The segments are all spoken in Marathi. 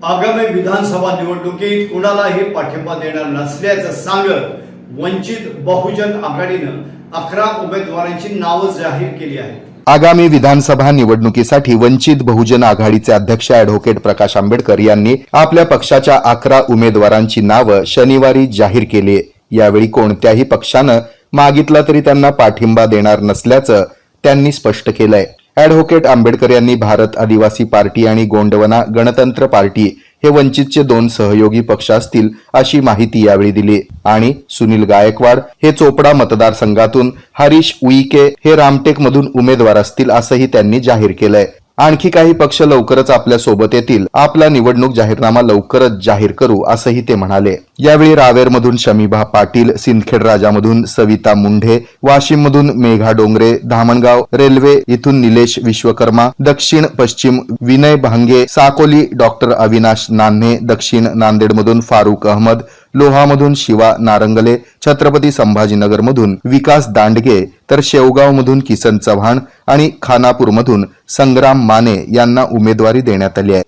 आगामी विधानसभा निवडणुकीत कुणालाही पाठिंबा देणार नसल्याचं सांगत वंचित बहुजन आघाडीनं 11 उमेदवारांची नावं जाहीर केली आहेत. आगामी विधानसभा निवडणुकीसाठी वंचित बहुजन आघाडीचे अध्यक्ष ॲडव्होकेट प्रकाश आंबेडकर यांनी आपल्या पक्षाच्या 11 उमेदवारांची नावं शनिवारी जाहीर केली. यावेळी कोणत्याही पक्षानं मागितला तरी त्यांना पाठिंबा देणार नसल्याचं त्यांनी स्पष्ट केलंय. ॲडव्होकेट आंबेडकर यांनी भारत आदिवासी पार्टी आणि गोंडवना गणतंत्र पार्टी हे वंचितचे 2 सहयोगी पक्ष असतील अशी माहिती यावेळी दिली. आणि सुनील गायकवाड हे चोपडा मतदारसंघातून, हरीश उईके हे रामटेक मधून उमेदवार असतील असंही त्यांनी जाहीर केलंय. आणखी काही पक्ष लवकरच आपल्या सोबत येतील. आपला निवडणूक जाहीरनामा लवकरच जाहीर करू असंही ते म्हणाले. यावेळी रावेरमधून शमीभा पाटील, सिंदखेड राजामधून सविता मुंढे, वाशिममधून मेघा डोंगरे, धामणगाव रेल्वे इथून निलेश विश्वकर्मा, दक्षिण पश्चिम विनय भांगे, साकोली डॉक्टर अविनाश नान्हे, दक्षिण नांदेडमधून फारुख अहमद, लोहामधून शिवा नारंगले, छत्रपती संभाजीनगरमधून विकास दांडगे, तर शेवगावमधून किसन चव्हाण आणि खानापूरमधून संग्राम माने यांना उमेदवारी देण्यात आली आहे.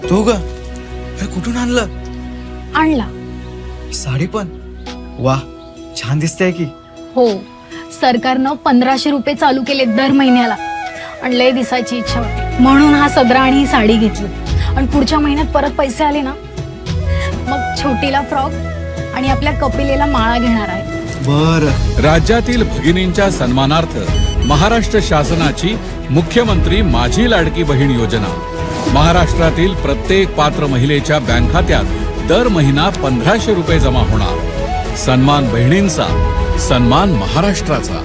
तो ग हे कुठून आणला साडी पण वा छान दिसते की. हो, सरकारनं 1500 रुपये चालू केले दर महिन्याला. आणि लय दिसायची इच्छा होती म्हणून हा सदरा आणि ही साडी घेतली. आणि पुढच्या महिन्यात परत पैसे आले ना मग छोटीला फ्रॉक आणि आपल्या कपिलेला माळा घेणार आहे. बर, राज्यातील भगिनींच्या सन्मानार्थ महाराष्ट्र शासनाची मुख्यमंत्री माझी लाडकी बहीण योजना महाराष्ट्रातील प्रत्येक पात्र महिलेच्या बँक खात्यात दर महिना 1500 रुपये जमा होणार. सन्मान बहिणींचा, सन्मान महाराष्ट्राचा.